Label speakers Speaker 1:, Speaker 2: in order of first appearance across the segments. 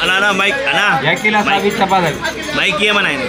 Speaker 1: అన్నా మైక్ అన్నా
Speaker 2: ఎక్కిలా సాగిచ్చ పదవి
Speaker 1: మైక్ ఏమన్నా ఆయన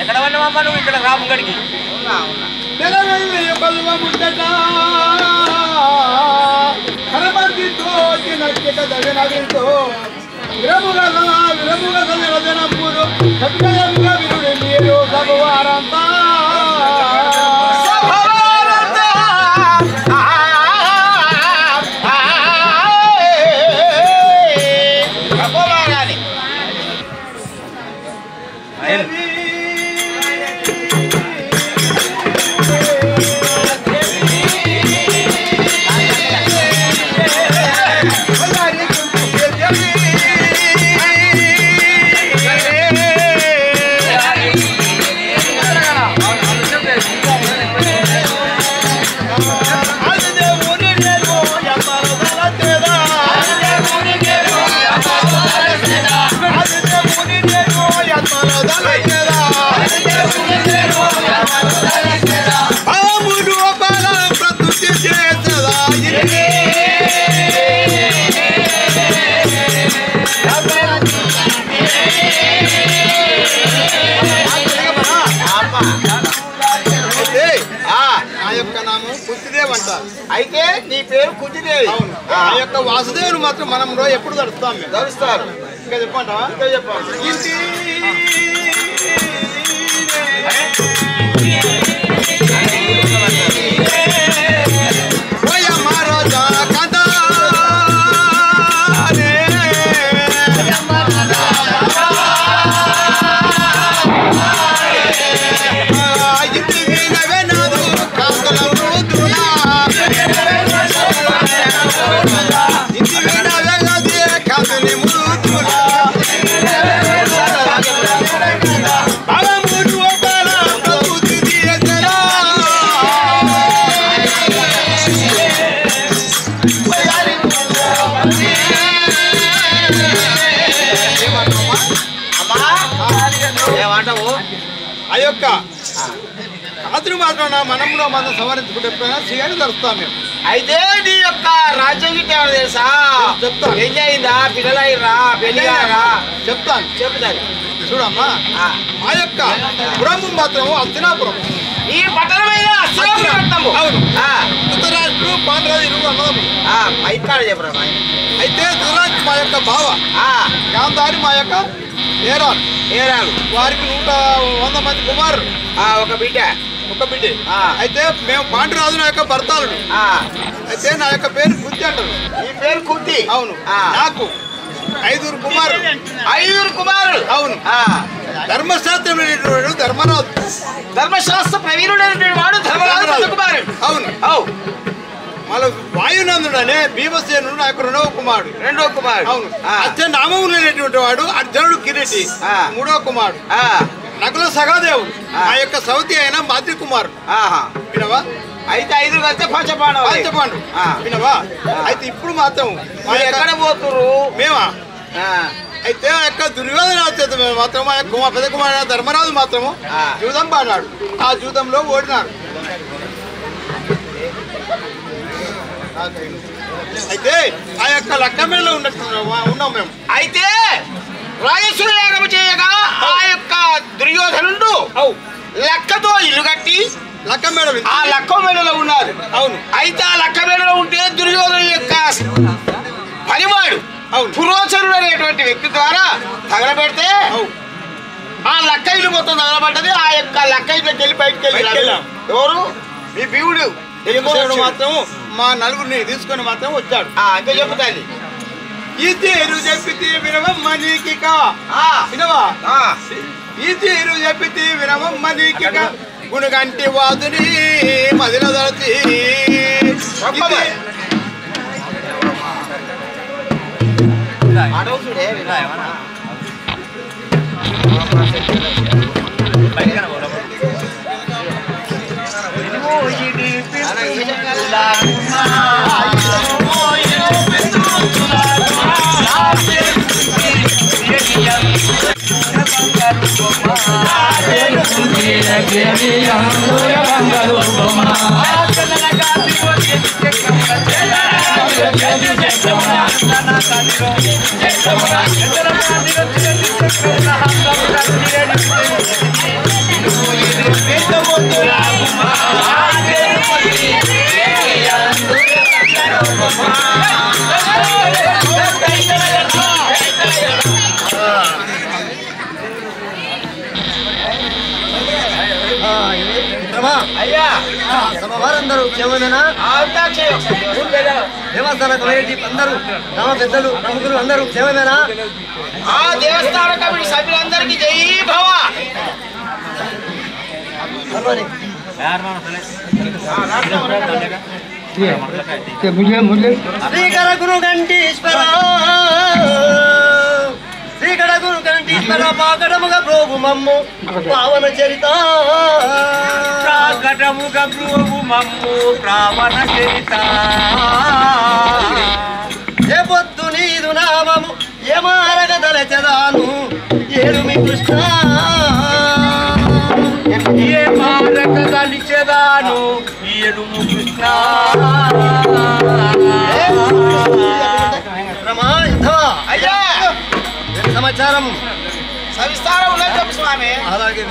Speaker 2: ఎక్కడ ఉన్నావమ్మా నువ్వు? ఇక్కడ రా ముంగడికి. అయితే నీ పేరు కుంజిదేవి.
Speaker 3: ఆ యొక్క వాసుదేవుని మాత్రం మనంలో ఎప్పుడు తడుస్తాం మేము.
Speaker 2: ధరిస్తారు.
Speaker 3: ఇంకా చెప్పంటావా?
Speaker 2: ఇంకా చెప్పాలి.
Speaker 3: ఆ యొక్క కాతులు మాత్రం మనంలో మనం సవరించుకుంటే శ్రీగారిని తరుస్తాం మేము.
Speaker 2: అయితే నీ యొక్క రాజ్యం గిట్ట తెలుసా?
Speaker 3: చెప్తాను.
Speaker 2: పెళ్లి అయిందా? పిల్లలు అయ్యారా? పెళ్లి కారా?
Speaker 3: చెప్తాను.
Speaker 2: చెప్తాను.
Speaker 3: చూడమ్మా, మా యొక్క పురము మాత్రం అస్తినాపురం.
Speaker 2: ఈ పట్టణమైన
Speaker 3: అవును. ధృతరాష్ట్రుడు పాండరాజు ఇరువురు అన్నదమ్ములు.
Speaker 2: ఇక్కడ చెప్పరా?
Speaker 3: అయితే ధృతరాష్ట్రుడు మా యొక్క బావ, గాంధారి మా యొక్క ఏరాలు. వారికి 100 మంది కుమారుడు,
Speaker 2: ఒక బిడ్డ.
Speaker 3: అయితే మేము పాండురాజు నా యొక్క భర్తలుడు. అయితే నా యొక్క పేరు కుత్తి అంటారు.
Speaker 2: ఈ పేరు కుత్తి?
Speaker 3: అవును. నాకు 5 కుమారులు. అవును. ధర్మశాస్త్రం ధర్మరాజు.
Speaker 2: ధర్మశాస్త్ర ప్రవీణుడైనటువంటి వాడు ధర్మరాజు కుమారుడు.
Speaker 3: అవును. మళ్ళీ వాయునందుడు అనే భీమసేనుడు నా యొక్క రెండవ కుమారుడు. అవును. అత్యనామం లేనటువంటి వాడు అర్జునుడు కిరీటి, 3వ కుమారుడు. నకుల సగాదేవుడు ఆ యొక్క సౌతి అయిన మాతృ కుమారుడు. వినవా?
Speaker 2: అయితే 5 కలిస్తే పంచపాండు.
Speaker 3: వినవా? అయితే ఇప్పుడు మాత్రం
Speaker 2: ఎక్కడ పోతురు?
Speaker 3: మేమా? అయితే ఆ యొక్క దుర్యోధన మాత్రం మా యొక్క పెద్ద కుమారుడు ధర్మరాజు మాత్రము జూదం పాడాడు. ఆ జూదంలో ఓడినాడు. అయితే ఆ యొక్క లక్కమేళలో ఉన్నాం మేము.
Speaker 2: అయితే రాజేశ్వర యాగం చేయగా ఆ యొక్క దుర్యోధనుడు లక్కతో ఇల్లు కట్టి
Speaker 3: లక్కమేళ
Speaker 2: ఆ లక్క మేడలో ఉన్నారు.
Speaker 3: అవును.
Speaker 2: అయితే ఆ లక్క మేడలో ఉంటే దుర్యోధను యొక్క పనివాడు పురోచరుడు అనేటువంటి వ్యక్తి ద్వారా తగలబెడితే ఆ లక్క ఇల్లు మొత్తం తగలబడ్డది. ఆ యొక్క లక్క ఇల్లుకి వెళ్ళి బయటకు వెళ్ళి ఎవరు? మీ భీముడు
Speaker 3: మాత్రం మా నలుగురిని తీసుకొని మాత్రం వచ్చాడు.
Speaker 2: ఇంకా చెప్తాను.
Speaker 3: ఈ తీరు చెప్పితే వినవమ్మ నీకిక. వినవా? ఈ తీరు చెప్పితే వినవమ్మ నీకిక. గుణగంటి వాదుని మదిలో దళచి
Speaker 4: వారందరూ క్షేమమేనా? దేవస్థాన కమిటీ అందరూ గ్రామ పెద్దలు ప్రముఖులు అందరూ క్షేమమేనా?
Speaker 2: ఆ దేవస్థాన కమిటీ సభ్యులందరికీ జై భవ.
Speaker 4: శ్రీకర గురు గంటీశ్వర పాకటముగా ప్రోగు మమ్ము పావన చరిత ఏ పొద్దు నీదు నామము ఏమారగ దళచదాను ఏడుమి కృష్ణ ఏ మారగ దళిచెదాను ఏడుము కృష్ణ
Speaker 2: అయ్యా
Speaker 4: సమాచారం
Speaker 2: సవిస్తారం ఉన్నది చెప్పు స్వామి.
Speaker 4: అలాగే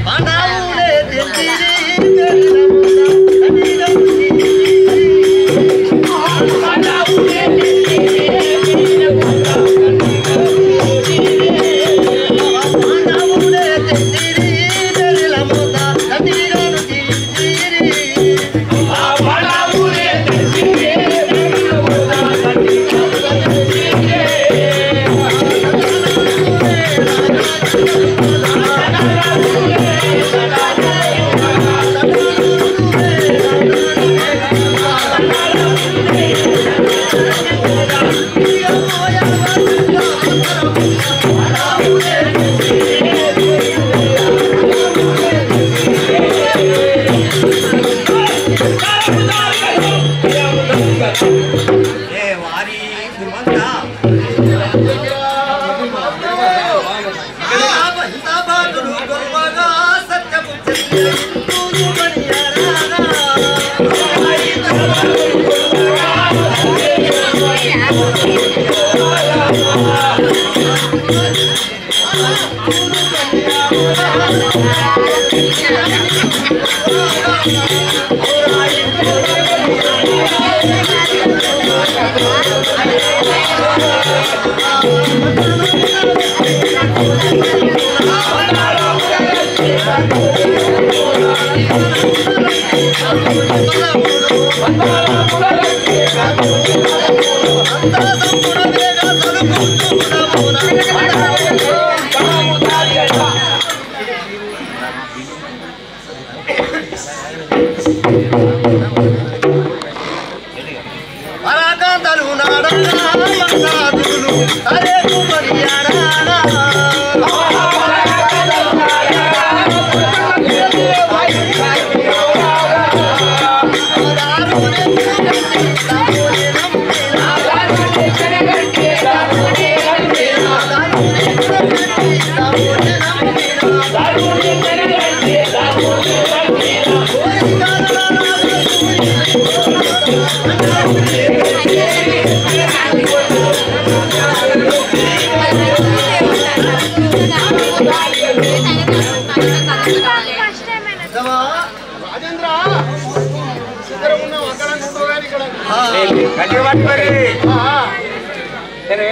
Speaker 4: పాండవులే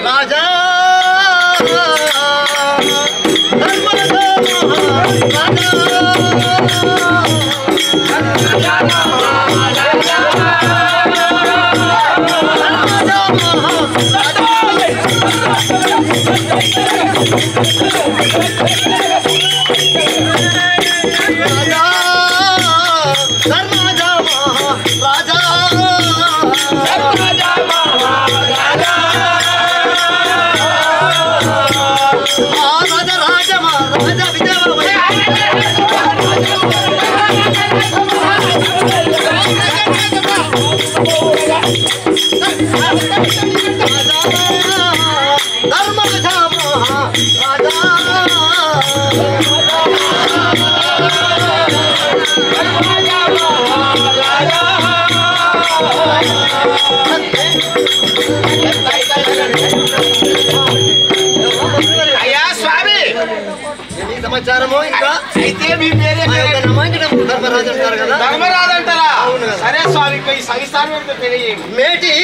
Speaker 4: రాజా
Speaker 2: అయ్యా స్వామి
Speaker 4: సమాచారము ఇంకా
Speaker 2: అయితే మీ పేరే
Speaker 4: ధర్మరాజు అంటారు కదా.
Speaker 2: ధర్మరాజు అంటారా? సరే స్వామి ఈ సవిస్తారం తెలియజేయండి.
Speaker 4: మేటి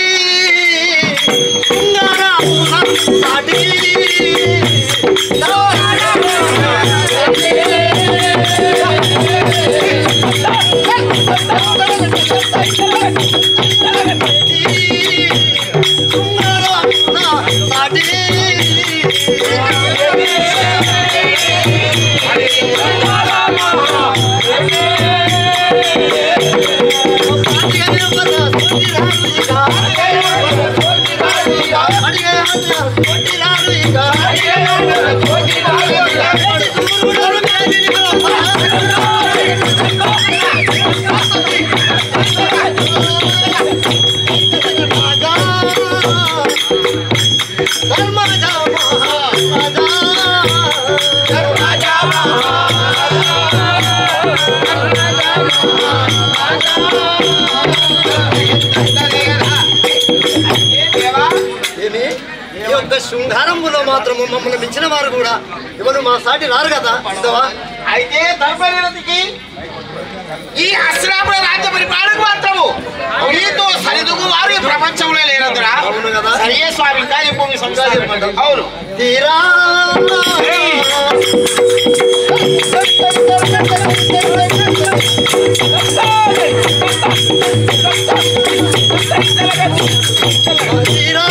Speaker 4: శృంగారంలో మాత్రము మమ్మల్ని మించిన వారు కూడా ఎవరు మా సాటి రారు కదా.
Speaker 2: అయితే ధర్మనిరతికి ఈ హస్తినాపుర రాజ్య పరిపాలనకు మాత్రము మీతో సరిదుగు వారు ప్రపంచంలో లేనందురా.
Speaker 4: అవును కదా.
Speaker 2: సరియే స్వామి ఇంకా చెప్పు మీ సంస్కారం. అవును
Speaker 4: తీరా తీరా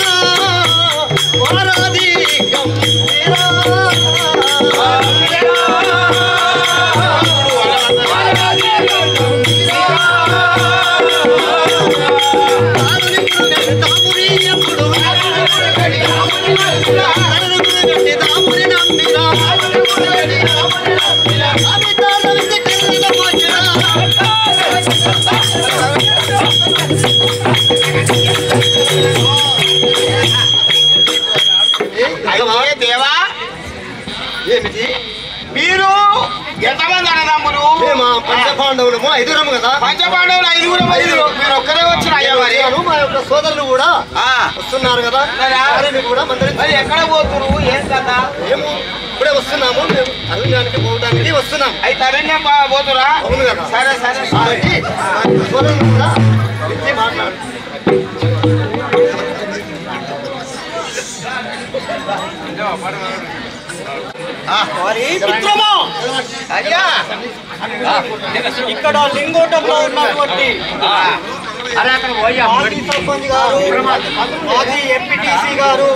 Speaker 4: వారాది గంభీరా
Speaker 2: దేవా
Speaker 4: ఏమిటి
Speaker 2: మీరు ఎంతమంది అన్నదమ్ములు?
Speaker 4: పంచపాండవులము 5 కదా.
Speaker 2: పంచపాండవులు 5 మీరు ఒక్కరే వచ్చిన అయ్యా. మరి
Speaker 4: మా యొక్క సోదరులు కూడా వస్తున్నారు కదా. కూడా
Speaker 2: మరి ఎక్కడ పోతురు? ఏం కదా?
Speaker 4: మేము ఇప్పుడే వస్తున్నాము. మేము అరణ్యానికి పోవడానికి వస్తున్నాము.
Speaker 2: అయితే అరణ్యం పోతురా?
Speaker 4: అవును కదా.
Speaker 2: సరే సరే
Speaker 4: ఆనందంగా ఎత్తి మాట్లాడు.
Speaker 2: అయ్యా
Speaker 5: ఇక్కడ లింగోటంలో ఉన్నటువంటి మాజీ సర్పంచ్ గారు, మాజీ ఎంపీటీసీ గారు,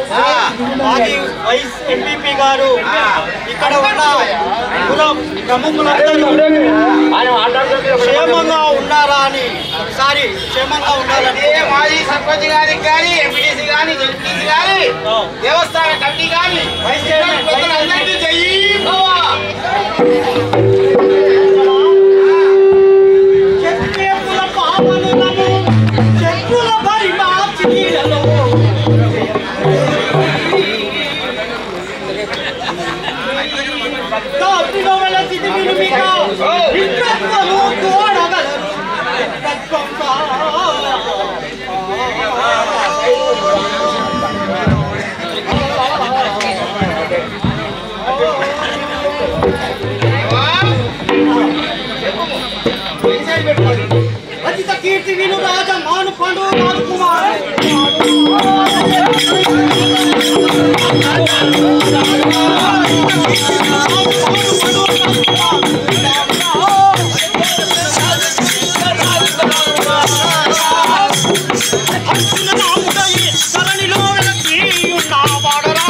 Speaker 5: మాజీ వైస్ ఎంపీపీ గారు, ఇక్కడ ఉన్న కుల ప్రముఖులందరూ క్షేమంగా ఉన్నారా అని ఒకసారి క్షేమంగా ఉండాలని
Speaker 2: మాజీ సర్పంచ్ గారికి కానీ ఎంపీటీసీ కానీ జడ్పీసీ కానీ దేవస్థాన కమిటీ కానీ వైస్ చైర్మన్ అందరికీ జై భవ.
Speaker 5: చెప్పుల పాపనులను చెప్పుల పరిమార్చినలో దాటిలో వెలసిది వినుమిక విద్వత్వము తోడగలరు విద్వత్వం అజిత కీర్తి విను రాజ మాను పండు రాజు కుమార్ సరణిలో వాడరా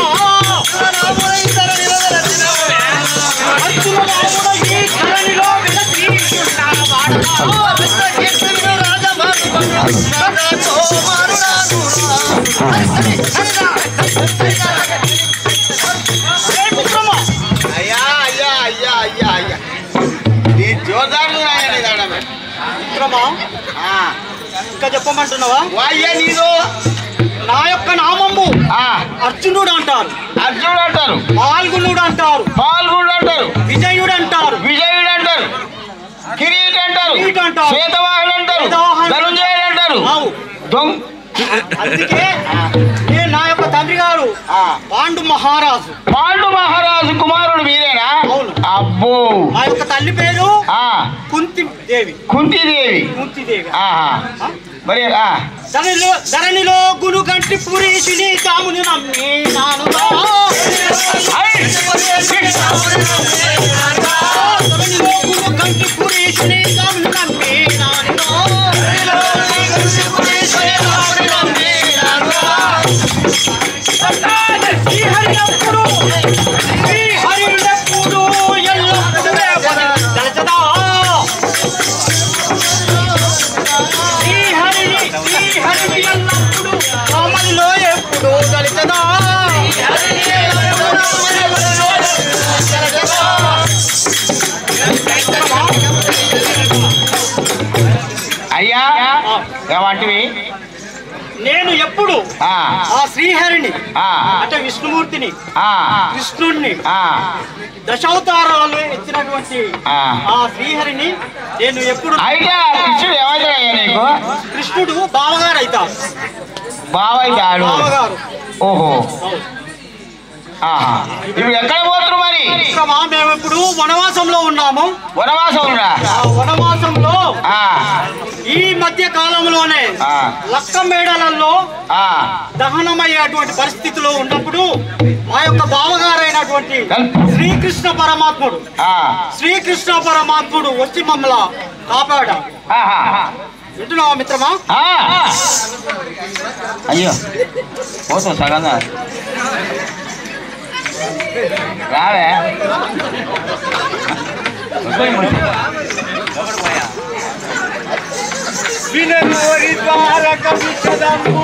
Speaker 2: అయ్యా అయ్యా అయ్యా అయ్యా అయ్యా నీ జోదారు
Speaker 5: మిత్రమా ఇంకా చెప్పమంటున్నావా?
Speaker 2: వాయ్యా నీదో
Speaker 5: నా యొక్క నామము అర్జునుడు అంటారు,
Speaker 2: అర్జునుడు అంటారు,
Speaker 5: పాల్గొనుడు అంటారు,
Speaker 2: పాల్గొనుడు అంటారు,
Speaker 5: విజయుడు అంటారు,
Speaker 2: విజయుడు అంటారు, కిరీట్ అంటారు,
Speaker 5: కిరీట్ అంటారు,
Speaker 2: శ్వేతవాహనుడు అంటారు,
Speaker 5: శ్వేతవాహనుడు
Speaker 2: ధనుంజయుడు అంటారు.
Speaker 5: అందుకే నేను నా యొక్క తండ్రి గారు పాండు మహారాజు.
Speaker 2: పాండు మహారాజు కుమారుడు మీరేనా?
Speaker 5: అవును.
Speaker 2: అబ్బో.
Speaker 5: ఆ యొక్క తల్లి పేరు కుంతిదేవి.
Speaker 2: కుంతిదేవి.
Speaker 5: కుంతిదేవి.
Speaker 2: మరి
Speaker 5: ధరణిలో గును గంటి పురీషిని తాముని నమ్మి నాను ధరణిలో గును గంటి పురీషిని తాముని నమ్మి నాను శ్రీహరినప్పుడు శ్రీహరినప్పుడు ఎల్లప్పుడు దళచదా శ్రీహరిని ఎల్లప్పుడు రామనిలో ఎప్పుడు దళితదా
Speaker 2: అయ్యా ఏమంటివి?
Speaker 5: నేను ఎప్పుడు ఆ శ్రీహరిని అంటే విష్ణుమూర్తిని కృష్ణుడిని దశావతారాలు ఎత్తినటువంటి ఆ శ్రీహరిని నేను ఎప్పుడు కృష్ణుడు బావగారు అవుతారు. బావగారు.
Speaker 2: ఓహో. ఇప్పుడు ఎక్కడ పోతున్నారు మరి?
Speaker 5: మేము ఇప్పుడు వనవాసంలో ఉన్నాము. వనవాసంలో ఈ మధ్య కాలంలోనే లక్క మేడలలో దహనమయ్యేటువంటి పరిస్థితిలో ఉన్నప్పుడు మా యొక్క బావగారైనటువంటి శ్రీకృష్ణ పరమాత్ముడు వచ్చి మమ్మల్ని కాపాడా. వింటున్నావా మిత్రమా?
Speaker 2: అయ్యో పోతాం సగంగా రావే.
Speaker 5: వినోరి ద్వారక విషదంబు